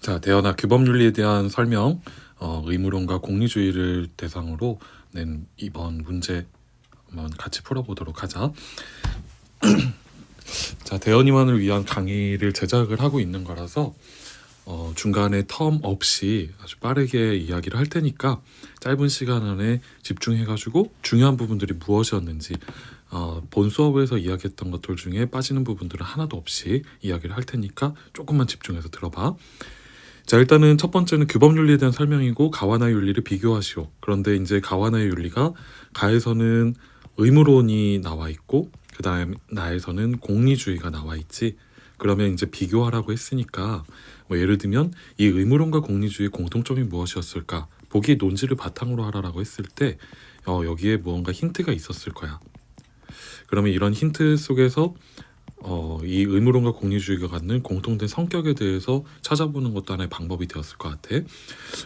자, 대연아 규범윤리에 대한 설명, 의무론과 공리주의를 대상으로 낸 이번 문제 한번 같이 풀어보도록 하자. 자, 대연이만을 위한 강의를 제작을 하고 있는 거라서 중간에 텀 없이 아주 빠르게 이야기를 할 테니까 짧은 시간 안에 집중해가지고 중요한 부분들이 무엇이었는지 본 수업에서 이야기했던 것들 중에 빠지는 부분들은 하나도 없이 이야기를 할 테니까 조금만 집중해서 들어봐. 자, 일단은 첫 번째는 규범윤리에 대한 설명이고 가와나의 윤리를 비교하시오. 그런데 이제 가와나의 윤리가 가에서는 의무론이 나와 있고 그 다음 나에서는 공리주의가 나와 있지. 그러면 이제 비교하라고 했으니까 뭐 예를 들면 이 의무론과 공리주의의 공통점이 무엇이었을까? 보기 논지를 바탕으로 하라라고 했을 때 여기에 무언가 힌트가 있었을 거야. 그러면 이런 힌트 속에서 이 의무론과 공리주의가 갖는 공통된 성격에 대해서 찾아보는 것도 하나의 방법이 되었을 것 같아.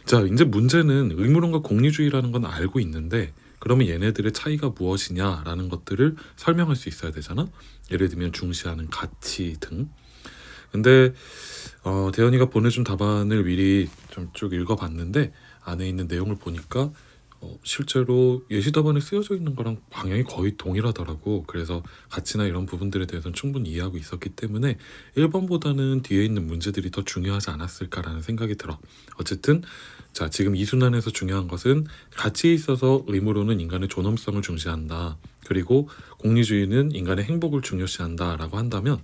자, 이제 문제는 의무론과 공리주의라는 건 알고 있는데 그러면 얘네들의 차이가 무엇이냐라는 것들을 설명할 수 있어야 되잖아. 예를 들면 중시하는 가치 등. 근데 대현이가 보내준 답안을 미리 좀 쭉 읽어봤는데 안에 있는 내용을 보니까 실제로 예시 답안에 쓰여져 있는 거랑 방향이 거의 동일하더라고. 그래서 가치나 이런 부분들에 대해서는 충분히 이해하고 있었기 때문에 1번보다는 뒤에 있는 문제들이 더 중요하지 않았을까라는 생각이 들어. 어쨌든 자, 지금 이 순환에서 중요한 것은 가치에 있어서 의무로는 인간의 존엄성을 중시한다. 그리고 공리주의는 인간의 행복을 중요시한다 라고 한다면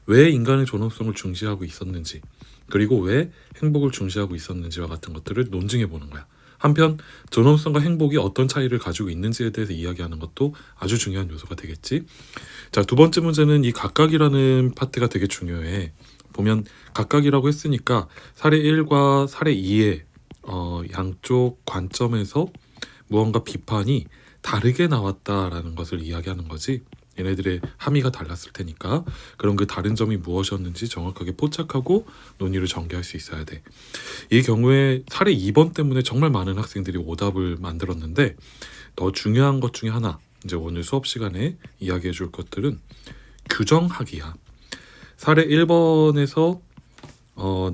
왜 인간의 존엄성을 중시하고 있었는지 그리고 왜 행복을 중시하고 있었는지와 같은 것들을 논증해 보는 거야. 한편 존엄성과 행복이 어떤 차이를 가지고 있는지에 대해서 이야기하는 것도 아주 중요한 요소가 되겠지. 자, 두 번째 문제는 이 각각이라는 파트가 되게 중요해. 보면 각각이라고 했으니까 사례 1과 사례 2의 양쪽 관점에서 무언가 비판이 다르게 나왔다라는 것을 이야기하는 거지. 얘네들의 함의가 달랐을 테니까 그럼 그 다른 점이 무엇이었는지 정확하게 포착하고 논의를 전개할 수 있어야 돼. 이 경우에 사례 2번 때문에 정말 많은 학생들이 오답을 만들었는데 더 중요한 것 중에 하나, 이제 오늘 수업 시간에 이야기해 줄 것들은 규정하기야. 사례 1번에서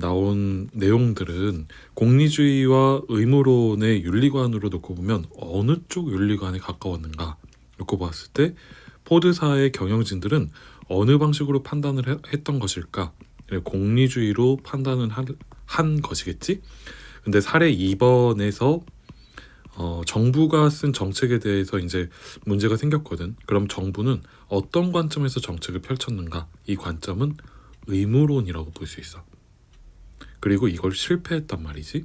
나온 내용들은 공리주의와 의무론의 윤리관으로 놓고 보면 어느 쪽 윤리관에 가까웠는가 놓고 봤을 때 포드사의 경영진들은 어느 방식으로 판단을 했던 것일까? 공리주의로 판단을 한 것이겠지? 근데 사례 2번에서 정부가 쓴 정책에 대해서 이제 문제가 생겼거든. 그럼 정부는 어떤 관점에서 정책을 펼쳤는가? 이 관점은 의무론이라고 볼 수 있어. 그리고 이걸 실패했단 말이지.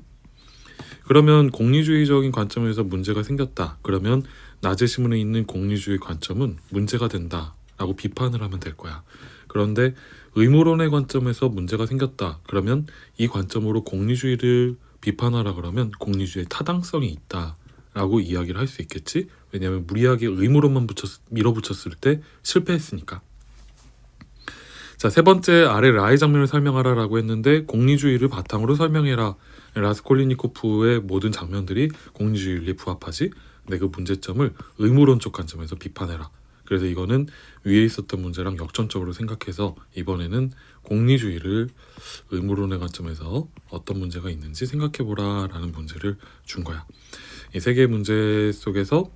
그러면 공리주의적인 관점에서 문제가 생겼다. 그러면 낮의 시문에 있는 공리주의 관점은 문제가 된다라고 비판을 하면 될 거야. 그런데 의무론의 관점에서 문제가 생겼다. 그러면 이 관점으로 공리주의를 비판하라 그러면 공리주의의 타당성이 있다라고 이야기를 할 수 있겠지. 왜냐하면 무리하게 의무론만 밀어붙였을 때 실패했으니까. 자, 세 번째 아래 라의 장면을 설명하라라고 했는데 공리주의를 바탕으로 설명해라. 라스콜리니코프의 모든 장면들이 공리주의 윤리에 부합하지. 근데 그 문제점을 의무론적 관점에서 비판해라. 그래서 이거는 위에 있었던 문제랑 역전적으로 생각해서 이번에는 공리주의를 의무론의 관점에서 어떤 문제가 있는지 생각해보라 라는 문제를 준 거야. 이 세 개의 문제 속에서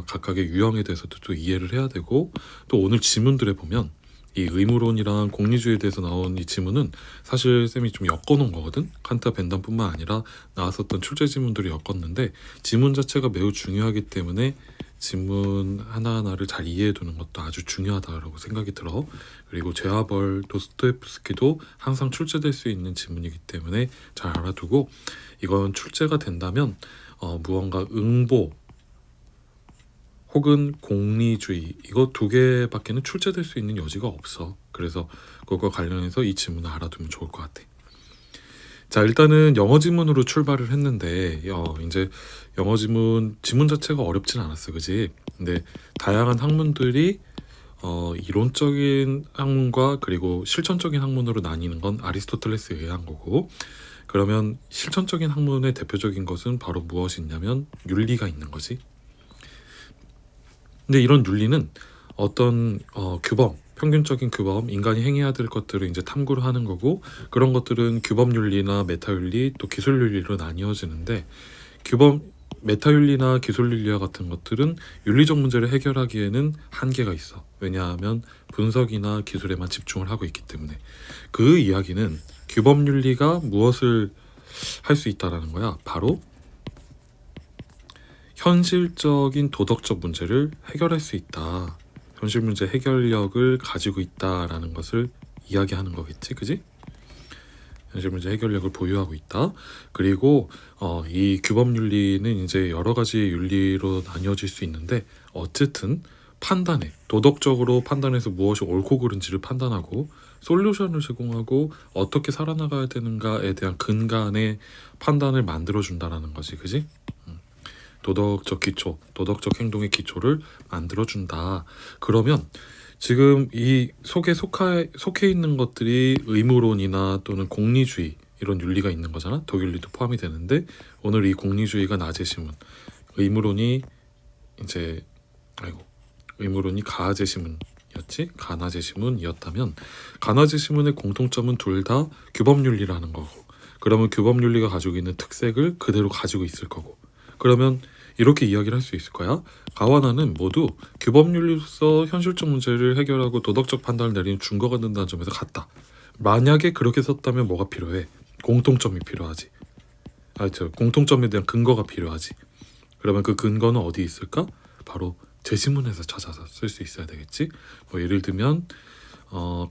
각각의 유형에 대해서도 또 이해를 해야 되고 또 오늘 지문들에 보면 이 의무론이랑 공리주의에 대해서 나온 이 지문은 사실 쌤이 좀 엮어놓은 거거든. 칸트 벤담뿐만 아니라 나왔었던 출제 지문들을 엮었는데 지문 자체가 매우 중요하기 때문에 지문 하나하나를 잘 이해해두는 것도 아주 중요하다고 생각이 들어. 그리고 죄와 벌, 도스토옙스키도 항상 출제될 수 있는 지문이기 때문에 잘 알아두고 이건 출제가 된다면 무언가 응보 혹은 공리주의 이거 두 개밖에는 출제될 수 있는 여지가 없어. 그래서 그것과 관련해서 이 지문을 알아두면 좋을 것 같아. 자, 일단은 영어 지문으로 출발을 했는데 이제 영어 지문 자체가 어렵진 않았어, 그지? 근데 다양한 학문들이 이론적인 학문과 그리고 실천적인 학문으로 나뉘는 건 아리스토텔레스에 의한 거고, 그러면 실천적인 학문의 대표적인 것은 바로 무엇이 있냐면 윤리가 있는 거지. 근데 이런 윤리는 어떤 규범 평균적인 규범, 인간이 행해야 될 것들을 이제 탐구를 하는 거고, 그런 것들은 규범윤리나 메타윤리, 또 기술윤리로 나뉘어지는데, 규범, 메타윤리나 기술윤리와 같은 것들은 윤리적 문제를 해결하기에는 한계가 있어. 왜냐하면 분석이나 기술에만 집중을 하고 있기 때문에. 그 이야기는 규범윤리가 무엇을 할 수 있다라는 거야. 바로 현실적인 도덕적 문제를 해결할 수 있다. 현실 문제 해결력을 가지고 있다라는 것을 이야기하는 거겠지, 그지? 현실 문제 해결력을 보유하고 있다. 그리고 이 규범 윤리는 이제 여러 가지 윤리로 나뉘어질 수 있는데, 어쨌든 판단해, 도덕적으로 판단해서 무엇이 옳고 그른지를 판단하고 솔루션을 제공하고 어떻게 살아나가야 되는가에 대한 근간의 판단을 만들어준다라는 거지, 그지? 도덕적 기초, 도덕적 행동의 기초를 만들어준다. 그러면 지금 이 속해 있는 것들이 의무론이나 또는 공리주의, 이런 윤리가 있는 거잖아. 덕윤리도 포함이 되는데, 오늘 이 공리주의가 낮의 시문, 의무론이 이제 의무론이 가낮의 시문이었지, 가낮의 시문이었다면, 가낮의 시문의 공통점은 둘 다 규범윤리라는 거고, 그러면 규범윤리가 가지고 있는 특색을 그대로 가지고 있을 거고, 그러면 이렇게 이야기를 할 수 있을 거야. 가와 나는 모두 규범윤리로서 현실적 문제를 해결하고 도덕적 판단을 내리는 준거가 된다는 점에서 같다. 만약에 그렇게 썼다면 뭐가 필요해? 공통점이 필요하지. 공통점에 대한 근거가 필요하지. 그러면 그 근거는 어디 있을까? 바로 제시문에서 찾아서 쓸 수 있어야 되겠지. 뭐 예를 들면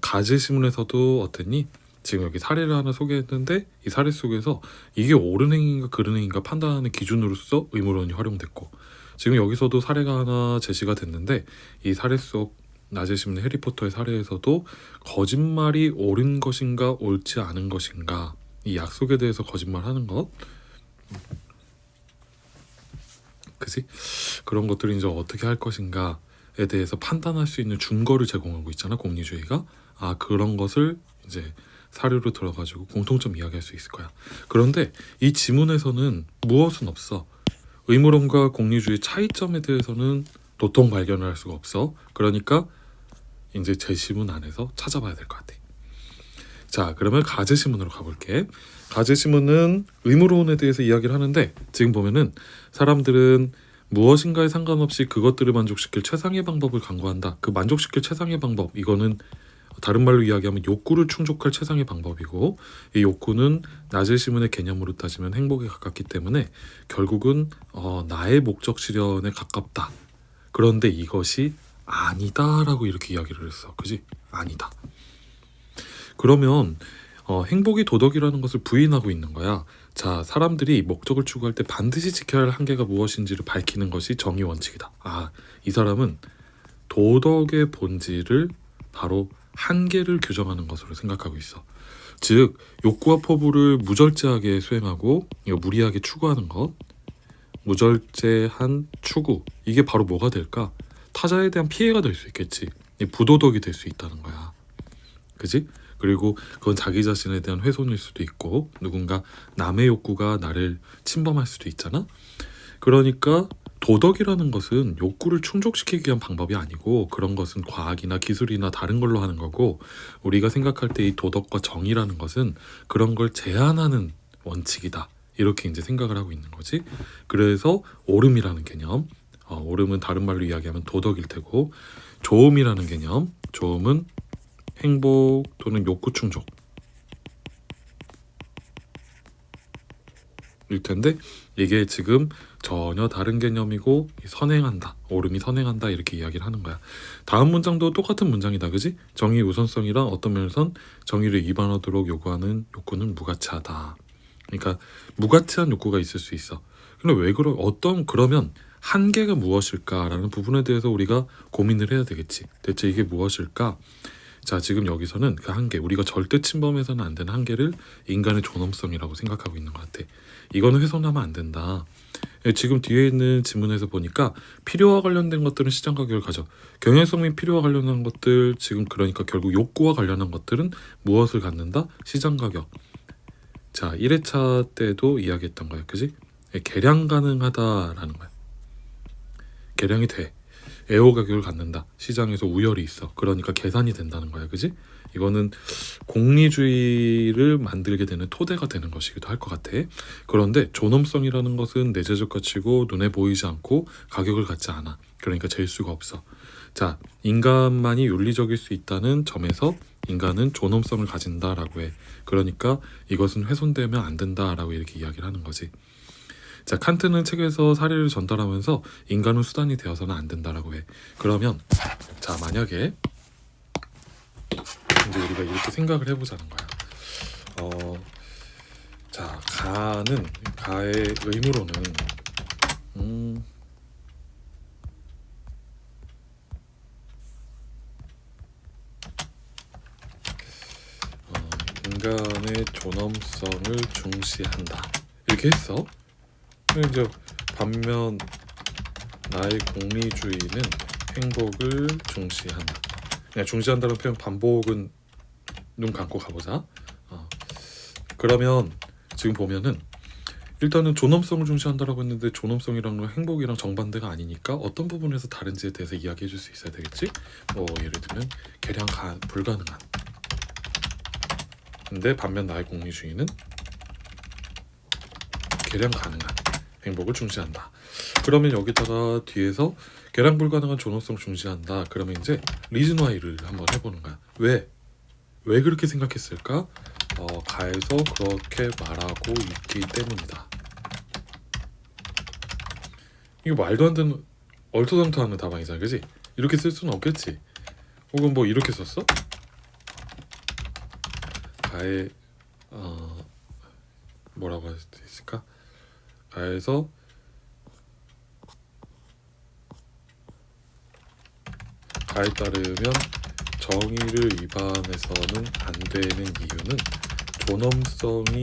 가제시문에서도 어땠니? 지금 여기 사례를 하나 소개했는데, 이 사례 속에서 이게 옳은 행위인가 그른 행위인가 판단하는 기준으로서 의무론이 활용됐고, 지금 여기서도 사례가 하나 제시가 됐는데, 이 사례 속 낮에 씹는 해리포터의 사례에서도 거짓말이 옳은 것인가 옳지 않은 것인가, 이 약속에 대해서 거짓말하는 것, 그지? 그런 것들을 이제 어떻게 할 것인가에 대해서 판단할 수 있는 준거를 제공하고 있잖아, 공리주의가. 그런 것을 이제 사료로 들어가지고 공통점 이야기할 수 있을 거야. 그런데 이 지문에서는 무엇은 없어. 의무론과 공리주의 차이점에 대해서는 도통 발견을 할 수가 없어. 그러니까 이제 제시문 안에서 찾아봐야 될 것 같아. 자, 그러면 가제시문으로 가볼게. 가제시문은 의무론에 대해서 이야기를 하는데, 지금 보면은 사람들은 무엇인가에 상관없이 그것들을 만족시킬 최상의 방법을 강구한다. 그 만족시킬 최상의 방법, 이거는 다른 말로 이야기하면 욕구를 충족할 최상의 방법이고, 이 욕구는 낮의 시문의 개념으로 따지면 행복에 가깝기 때문에 결국은 나의 목적 실현에 가깝다. 그런데 이것이 아니다라고 이렇게 이야기를 했어. 그지? 아니다. 그러면 행복이 도덕이라는 것을 부인하고 있는 거야. 자, 사람들이 목적을 추구할 때 반드시 지켜야 할 한계가 무엇인지를 밝히는 것이 정의 원칙이다. 이 사람은 도덕의 본질을 바로 한계를 규정하는 것으로 생각하고 있어. 즉, 욕구와 포부를 무절제하게 수행하고 무리하게 추구하는 것, 무절제한 추구, 이게 바로 뭐가 될까? 타자에 대한 피해가 될 수 있겠지. 부도덕이 될 수 있다는 거야. 그지? 그리고 그건 자기 자신에 대한 훼손일 수도 있고, 누군가 남의 욕구가 나를 침범할 수도 있잖아. 그러니까 도덕이라는 것은 욕구를 충족시키기 위한 방법이 아니고, 그런 것은 과학이나 기술이나 다른 걸로 하는 거고, 우리가 생각할 때 이 도덕과 정의라는 것은 그런 걸 제한하는 원칙이다. 이렇게 이제 생각을 하고 있는 거지. 그래서 옳음이라는 개념, 옳음은 다른 말로 이야기하면 도덕일 테고, 조음이라는 개념, 조음은 행복 또는 욕구 충족 일 텐데, 이게 지금 전혀 다른 개념이고, 선행한다, 옳음이 선행한다, 이렇게 이야기를 하는 거야. 다음 문장도 똑같은 문장이다, 그지? 정의 우선성이란 어떤 면에선 정의를 위반하도록 요구하는 욕구는 무가치하다. 그러니까 무가치한 욕구가 있을 수 있어. 근데 그러면 한계가 무엇일까라는 부분에 대해서 우리가 고민을 해야 되겠지. 대체 이게 무엇일까? 자, 지금 여기서는 그 한계, 우리가 절대 침범해서는 안 되는 한계를 인간의 존엄성이라고 생각하고 있는 것 같아. 이거는 훼손하면 안 된다. 지금 뒤에 있는 지문에서 보니까 필요와 관련된 것들은 시장 가격을 가져. 경영성 및 필요와 관련한 것들, 지금 그러니까 결국 욕구와 관련한 것들은 무엇을 갖는다? 시장 가격. 자, 1회차 때도 이야기했던 거야, 그지? 개량 가능하다라는 거야. 개량이 돼. 애호가격을 갖는다. 시장에서 우열이 있어. 그러니까 계산이 된다는 거야, 그지? 이거는 공리주의를 만들게 되는 토대가 되는 것이기도 할 것 같아. 그런데 존엄성이라는 것은 내재적 가치고 눈에 보이지 않고 가격을 갖지 않아. 그러니까 잴 수가 없어. 자, 인간만이 윤리적일 수 있다는 점에서 인간은 존엄성을 가진다라고 해. 그러니까 이것은 훼손되면 안 된다라고 이렇게 이야기를 하는 거지. 자, 칸트는 책에서 사례를 전달하면서 인간은 수단이 되어서는 안 된다라고 해. 그러면 자, 만약에 이제 우리가 이렇게 생각을 해보자는 거야. 자, 가의 의무로는 인간의 존엄성을 중시한다. 이렇게 했어. 이제 반면 나의 공리주의는 행복을 중시한다. 그냥 중시한다는 표현 반복은 눈 감고 가보자. 그러면 지금 보면은 일단은 존엄성을 중시한다라고 했는데 존엄성이랑 행복이랑 정반대가 아니니까 어떤 부분에서 다른지에 대해서 이야기해 줄 수 있어야 되겠지. 뭐 예를 들면 개량 불가능한. 근데 반면 나의 공리주의는 개량 가능한 행복을 중시한다. 그러면 여기다가 뒤에서 개량 불가능한 존엄성 중시한다. 그러면 이제 리즌 와이를 한번 해보는 거야. 왜 그렇게 생각했을까? 가에서 그렇게 말하고 있기 때문이다. 이거 말도 안 되는 얼토당토하는 답안이잖아, 그지? 이렇게 쓸 수는 없겠지. 혹은 뭐 이렇게 썼어? 가에 뭐라고 할 수 있을까? 가에서 가에 따르면 정의를 위반해서는 안 되는 이유는 존엄성이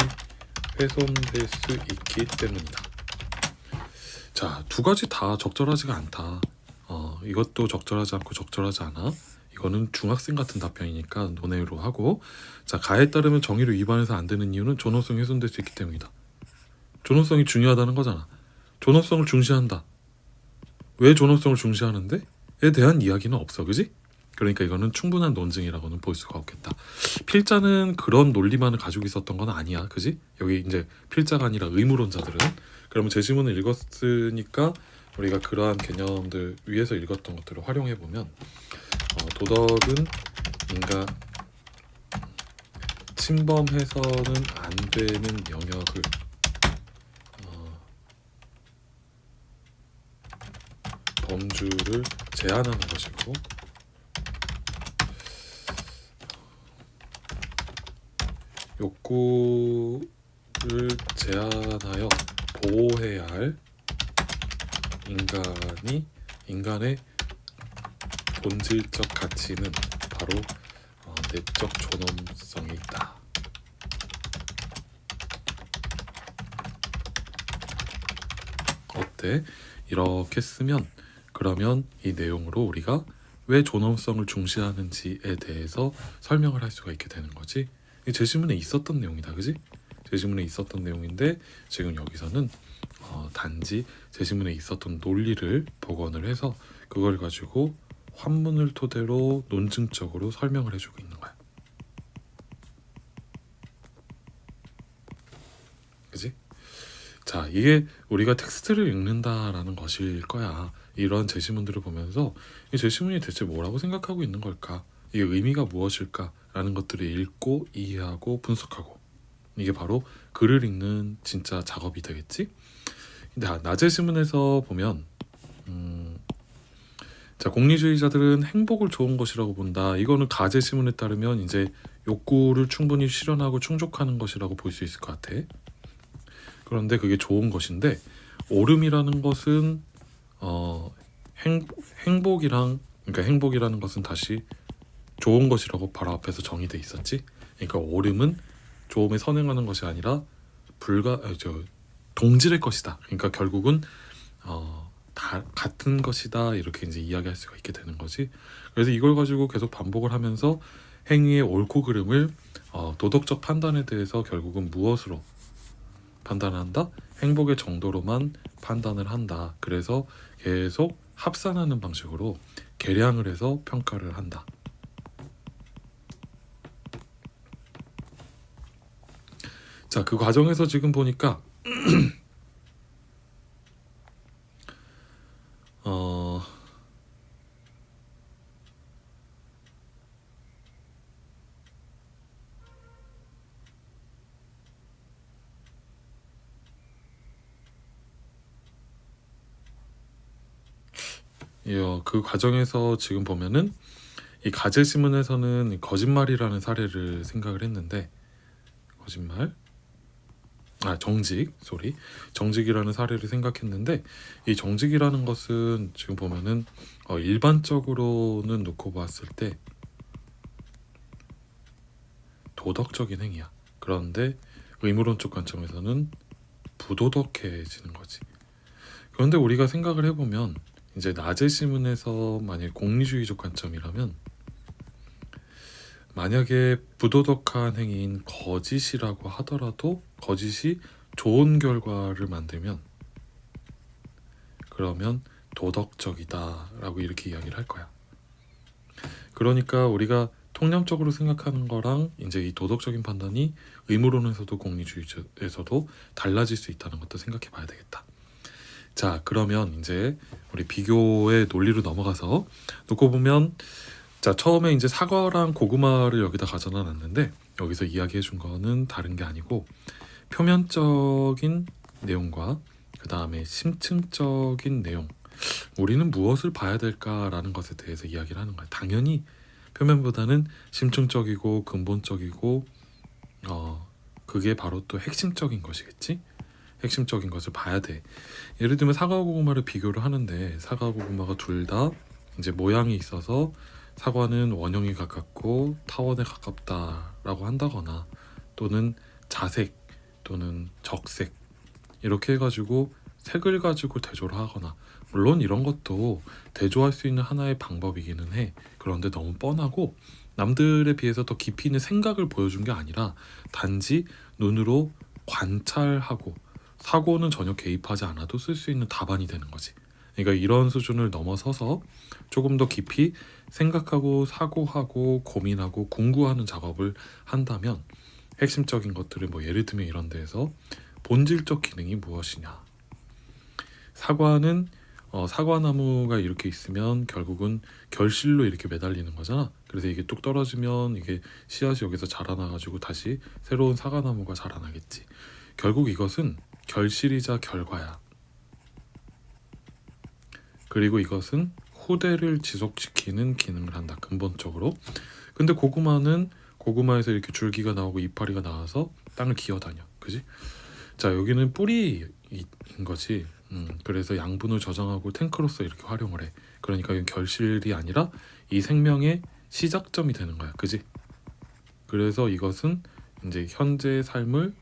훼손될 수 있기 때문이다. 자, 두 가지 다 적절하지가 않다. 이것도 적절하지 않고 적절하지 않아. 이거는 중학생 같은 답변이니까 논외로 하고. 자, 가에 따르면 정의를 위반해서 안 되는 이유는 존엄성이 훼손될 수 있기 때문이다. 존엄성이 중요하다는 거잖아. 존엄성을 중시한다. 왜 존엄성을 중시하는데? 에 대한 이야기는 없어, 그지? 그러니까 이거는 충분한 논증이라고는 볼 수가 없겠다. 필자는 그런 논리만을 가지고 있었던 건 아니야, 그지? 여기 이제 필자가 아니라 의무론자들은. 그러면 제 지문을 읽었으니까 우리가 그러한 개념들 위에서 읽었던 것들을 활용해 보면 도덕은 인간 침범해서는 안 되는 영역을 범주를 제한하는 것이고, 욕구를 제한하여 보호해야 할 인간의 본질적 가치는 바로 내적 존엄성이 있다. 어때? 이렇게 쓰면 그러면 이 내용으로 우리가 왜 존엄성을 중시하는지에 대해서 설명을 할 수가 있게 되는 거지. 제 지문에 있었던 내용이다, 그지? 제 지문에 있었던 내용인데 지금 여기서는 단지 제 지문에 있었던 논리를 복원을 해서 그걸 가지고 환문을 토대로 논증적으로 설명을 해주고 있는 거야. 그지? 자, 이게 우리가 텍스트를 읽는다라는 것일 거야. 이런 제시문들을 보면서 이 제시문이 대체 뭐라고 생각하고 있는 걸까? 이게 의미가 무엇일까라는 것들을 읽고 이해하고 분석하고, 이게 바로 글을 읽는 진짜 작업이 되겠지? 나제시문에서 보면 자, 공리주의자들은 행복을 좋은 것이라고 본다. 이거는 가제시문에 따르면 이제 욕구를 충분히 실현하고 충족하는 것이라고 볼 수 있을 것 같아. 그런데 그게 좋은 것인데, 옳음이라는 것은 행복이라는 것은 다시 좋은 것이라고 바로 앞에서 정의돼 있었지. 그러니까 옳음은 좋음에 선행하는 것이 아니라 동질의 것이다. 그러니까 결국은 다 같은 것이다, 이렇게 이제 이야기할 수가 있게 되는 거지. 그래서 이걸 가지고 계속 반복을 하면서 행위의 옳고 그름을 도덕적 판단에 대해서 결국은 무엇으로 판단한다? 행복의 정도로만 판단을 한다. 그래서 계속 합산하는 방식으로 계량을 해서 평가를 한다. 자, 그 과정에서 지금 보니까 어, 그 과정에서 지금 보면은 이 가제 지문에서는 거짓말이라는 사례를 생각을 했는데 거짓말 정직이라는 사례를 생각했는데 이 정직이라는 것은 지금 보면은 일반적으로는 놓고 봤을 때 도덕적인 행위야. 그런데 의무론적 관점에서는 부도덕해지는 거지. 그런데 우리가 생각을 해보면 이제 낮의 지문에서 만약 공리주의적 관점이라면 만약에 부도덕한 행위인 거짓이라고 하더라도 거짓이 좋은 결과를 만들면 그러면 도덕적이다라고 이렇게 이야기를 할 거야. 그러니까 우리가 통념적으로 생각하는 거랑 이제 이 도덕적인 판단이 의무론에서도 공리주의에서도 달라질 수 있다는 것도 생각해 봐야 되겠다. 자, 그러면 이제 우리 비교의 논리로 넘어가서 놓고 보면 자, 처음에 이제 사과랑 고구마를 여기다 가져다 놨는데 여기서 이야기해 준 거는 다른 게 아니고 표면적인 내용과 그 다음에 심층적인 내용, 우리는 무엇을 봐야 될까라는 것에 대해서 이야기를 하는 거야. 당연히 표면보다는 심층적이고 근본적이고 그게 바로 또 핵심적인 것이겠지. 핵심적인 것을 봐야 돼. 예를 들면 사과와 고구마를 비교를 하는데 사과와 고구마가 둘 다 이제 모양이 있어서 사과는 원형에 가깝고 타원에 가깝다라고 한다거나 또는 자색 또는 적색 이렇게 해가지고 색을 가지고 대조를 하거나, 물론 이런 것도 대조할 수 있는 하나의 방법이기는 해. 그런데 너무 뻔하고 남들에 비해서 더 깊이 있는 생각을 보여준 게 아니라 단지 눈으로 관찰하고 사고는 전혀 개입하지 않아도 쓸 수 있는 답안이 되는 거지. 그러니까 이런 수준을 넘어서서 조금 더 깊이 생각하고 사고하고 고민하고 궁구하는 작업을 한다면 핵심적인 것들을 뭐 예를 들면 이런 데에서 본질적 기능이 무엇이냐. 사과는 사과나무가 이렇게 있으면 결국은 결실로 이렇게 매달리는 거잖아. 그래서 이게 뚝 떨어지면 이게 씨앗이 여기서 자라나가지고 다시 새로운 사과나무가 자라나겠지. 결국 이것은 결실이자 결과야. 그리고 이것은 후대를 지속시키는 기능을 한다, 근본적으로. 근데 고구마는 고구마에서 이렇게 줄기가 나오고 이파리가 나와서 땅을 기어다녀, 그지? 자, 여기는 뿌리인 거지. 그래서 양분을 저장하고 탱크로서 이렇게 활용을 해. 그러니까 이건 결실이 아니라 이 생명의 시작점이 되는 거야, 그지? 그래서 이것은 이제 현재의 삶을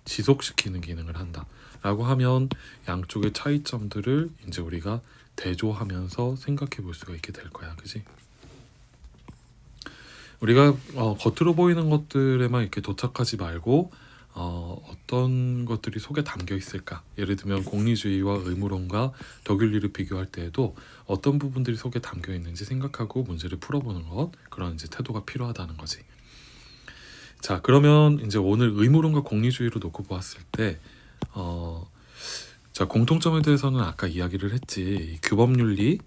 지속시키는 기능을 한다 라고 하면 양쪽의 차이점들을 이제 우리가 대조하면서 생각해 볼 수가 있게 될 거야, 그지? 우리가 겉으로 보이는 것들에만 이렇게 도착하지 말고 어떤 것들이 속에 담겨 있을까? 예를 들면 공리주의와 의무론과 덕윤리를 비교할 때에도 어떤 부분들이 속에 담겨 있는지 생각하고 문제를 풀어보는 것, 그런 이제 태도가 필요하다는 거지. 자, 그러면 이제 오늘 의무론과 공리주의로 놓고 보았을 때 자, 공통점에 대해서는 아까 이야기를 했지. 규범윤리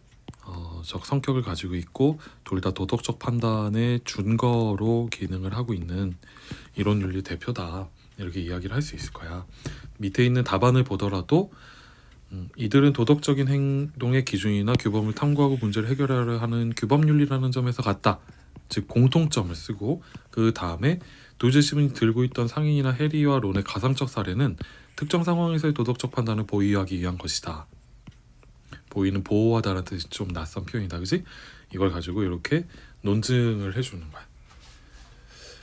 적 성격을 가지고 있고 둘 다 도덕적 판단의 준거로 기능을 하고 있는 이론윤리 대표다, 이렇게 이야기를 할 수 있을 거야. 밑에 있는 답안을 보더라도 이들은 도덕적인 행동의 기준이나 규범을 탐구하고 문제를 해결하려 하는 규범윤리라는 점에서 같다. 즉 공통점을 쓰고 그 다음에 도제시문이 들고 있던 상인이나 해리와 론의 가상적 사례는 특정 상황에서의 도덕적 판단을 보유하기 위한 것이다. 보이는 보호하다라는 뜻이 좀 낯선 표현이다, 그지? 이걸 가지고 이렇게 논증을 해주는 거야.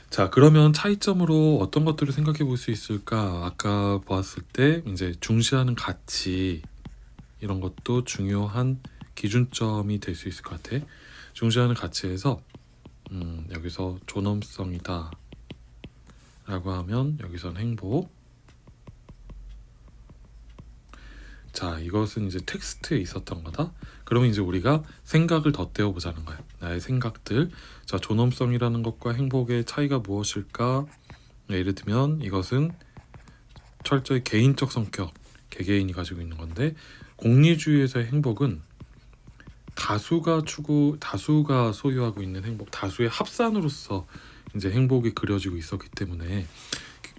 자, 그러면 차이점으로 어떤 것들을 생각해 볼 수 있을까? 아까 보았을 때 이제 중시하는 가치, 이런 것도 중요한 기준점이 될 수 있을 것 같아. 중시하는 가치에서 여기서 존엄성이다 라고 하면 여기선 행복. 자, 이것은 이제 텍스트에 있었던 거다. 그러면 이제 우리가 생각을 덧대어 보자는 거야. 나의 생각들. 자, 존엄성이라는 것과 행복의 차이가 무엇일까? 네, 예를 들면 이것은 철저히 개인적 성격, 개개인이 가지고 있는 건데, 공리주의에서의 행복은 다수가 소유하고 있는 행복, 다수의 합산으로서 이제 행복이 그려지고 있었기 때문에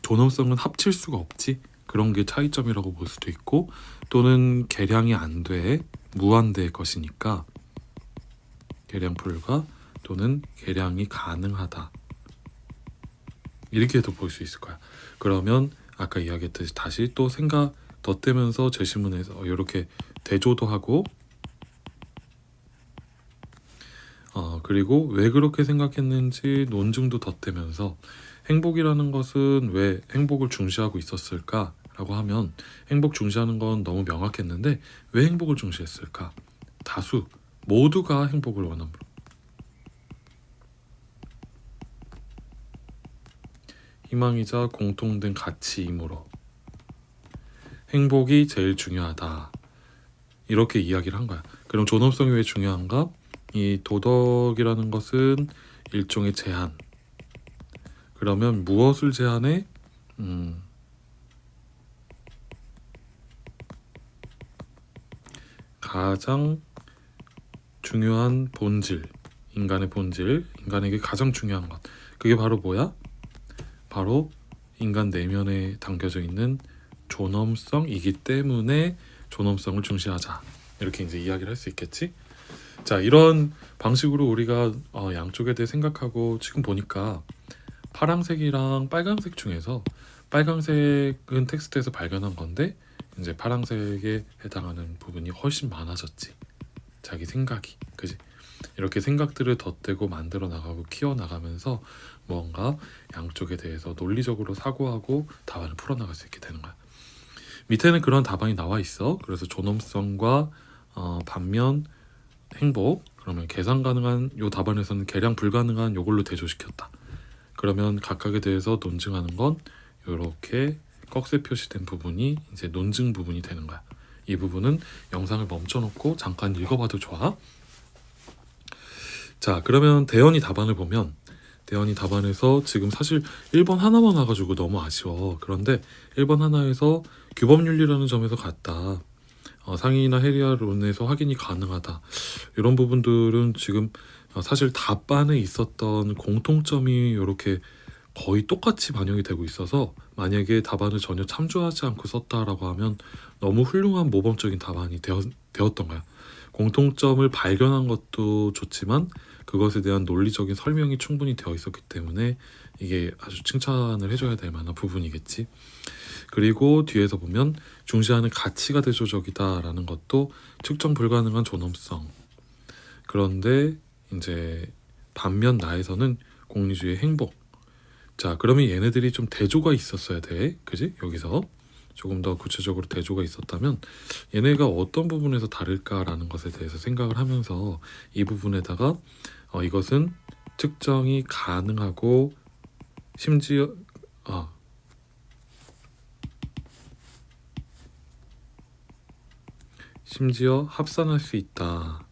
존엄성은 합칠 수가 없지. 그런 게 차이점이라고 볼 수도 있고, 또는 계량이 안 돼, 무한대의 것이니까 계량 불가 또는 계량이 가능하다, 이렇게도 볼 수 있을 거야. 그러면 아까 이야기했듯이 다시 또 생각 덧대면서 제시문에서 이렇게 대조도 하고, 그리고 왜 그렇게 생각했는지 논증도 덧대면서, 행복이라는 것은 왜 행복을 중시하고 있었을까? 라고 하면 행복 중시하는 건 너무 명확했는데 왜 행복을 중시했을까? 다수 모두가 행복을 원함으로, 희망이자 공통된 가치이므로 행복이 제일 중요하다, 이렇게 이야기를 한 거야. 그럼 존엄성이 왜 중요한가? 이 도덕이라는 것은 일종의 제한. 그러면 무엇을 제한해? 가장 중요한 본질, 인간의 본질, 인간에게 가장 중요한 것, 그게 바로 뭐야? 바로 인간 내면에 담겨져 있는 존엄성이기 때문에 존엄성을 중시하자, 이렇게 이제 이야기를 할 수 있겠지. 자, 이런 방식으로 우리가 양쪽에 대해 생각하고, 지금 보니까 파란색이랑 빨간색 중에서 빨간색은 텍스트에서 발견한 건데 이제 파란색에 해당하는 부분이 훨씬 많아졌지. 자기 생각이, 그지? 이렇게 생각들을 덧대고 만들어 나가고 키워 나가면서 뭔가 양쪽에 대해서 논리적으로 사고하고 답안을 풀어나갈 수 있게 되는 거야. 밑에는 그런 답안이 나와 있어. 그래서 존엄성과 반면 행복, 그러면 계산 가능한 요 답안에서는 계량 불가능한 요걸로 대조시켰다. 그러면 각각에 대해서 논증하는 건 이렇게 꺽쇠 표시된 부분이 이제 논증 부분이 되는 거야. 이 부분은 영상을 멈춰놓고 잠깐 읽어봐도 좋아. 자, 그러면 대연이 답안을 보면, 대연이 답안에서 지금 사실 1번 하나만 와가지고 너무 아쉬워. 그런데 1번 하나에서 규범윤리라는 점에서 같다, 상인이나 해리아론에서 확인이 가능하다, 이런 부분들은 지금 사실 답안에 있었던 공통점이 이렇게 거의 똑같이 반영이 되고 있어서, 만약에 답안을 전혀 참조하지 않고 썼다라고 하면 너무 훌륭한 모범적인 답안이 되었던 거야. 공통점을 발견한 것도 좋지만 그것에 대한 논리적인 설명이 충분히 되어 있었기 때문에 이게 아주 칭찬을 해줘야 될 만한 부분이겠지. 그리고 뒤에서 보면 중시하는 가치가 대조적이다라는 것도 측정 불가능한 존엄성. 그런데 이제 반면 나에서는 공리주의 행복. 자, 그러면 얘네들이 좀 대조가 있었어야 돼, 그지? 여기서 조금 더 구체적으로 대조가 있었다면 얘네가 어떤 부분에서 다를까라는 것에 대해서 생각을 하면서 이 부분에다가 이것은 측정이 가능하고 심지어 합산할 수 있다,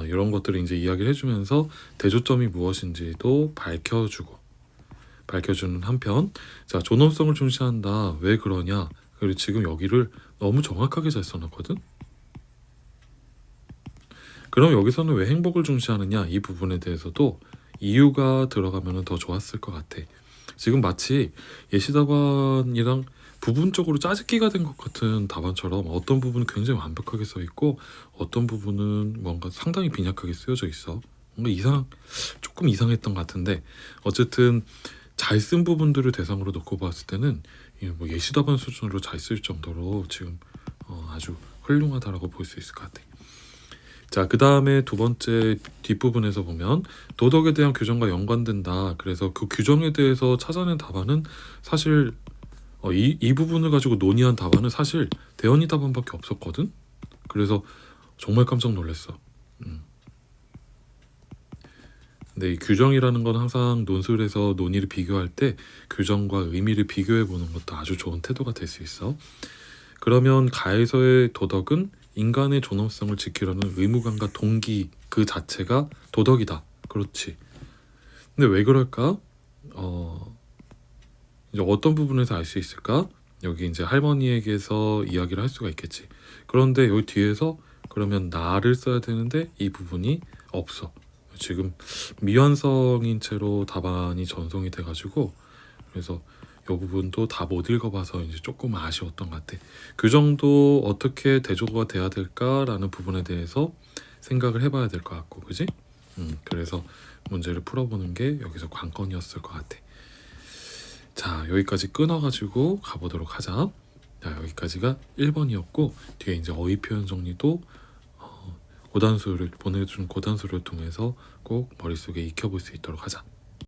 이런 것들을 이제 이야기를 해주면서 대조점이 무엇인지도 밝혀주는 한편, 자, 존엄성을 중시한다, 왜 그러냐, 그리고 지금 여기를 너무 정확하게 잘 써놨거든. 그럼 여기서는 왜 행복을 중시하느냐, 이 부분에 대해서도 이유가 들어가면 더 좋았을 것 같아. 지금 마치 예시답안이랑 부분적으로 짜집기가 된 것 같은 답안처럼 어떤 부분은 굉장히 완벽하게 써 있고 어떤 부분은 뭔가 상당히 빈약하게 쓰여져 있어. 뭔가 조금 이상했던 것 같은데, 어쨌든 잘 쓴 부분들을 대상으로 놓고 봤을 때는 뭐 예시답안 수준으로 잘 쓸 정도로 지금 아주 훌륭하다라고 볼 수 있을 것 같아. 자, 그 다음에 두 번째 뒷부분에서 보면 도덕에 대한 규정과 연관된다. 그래서 그 규정에 대해서 찾아낸 답안은 사실 이 부분을 가지고 논의한 답안은 사실 대연이 답안밖에 없었거든. 그래서 정말 깜짝 놀랐어. 근데 이 규정이라는 건 항상 논술에서 논의를 비교할 때 규정과 의미를 비교해 보는 것도 아주 좋은 태도가 될 수 있어. 그러면 가에서의 도덕은 인간의 존엄성을 지키려는 의무감과 동기 그 자체가 도덕이다. 그렇지. 근데 왜 그럴까? 이제 어떤 부분에서 알 수 있을까? 여기 이제 할머니에게서 이야기를 할 수가 있겠지. 그런데 여기 뒤에서 그러면 나를 써야 되는데 이 부분이 없어. 지금 미완성인 채로 답안이 전송이 돼가지고 그래서 이 부분도 다 못 읽어봐서 이제 조금 아쉬웠던 것 같아. 규정도 어떻게 대조가 돼야 될까라는 부분에 대해서 생각을 해봐야 될 것 같고, 그지? 그래서 문제를 풀어보는 게 여기서 관건이었을 것 같아. 자, 여기까지 끊어가지고 가보도록 하자. 자, 여기까지가 1번이었고 뒤에 이제 어휘 표현 정리도 고단수를 보내준 고단수를 통해서 꼭 머릿속에 익혀볼 수 있도록 하자.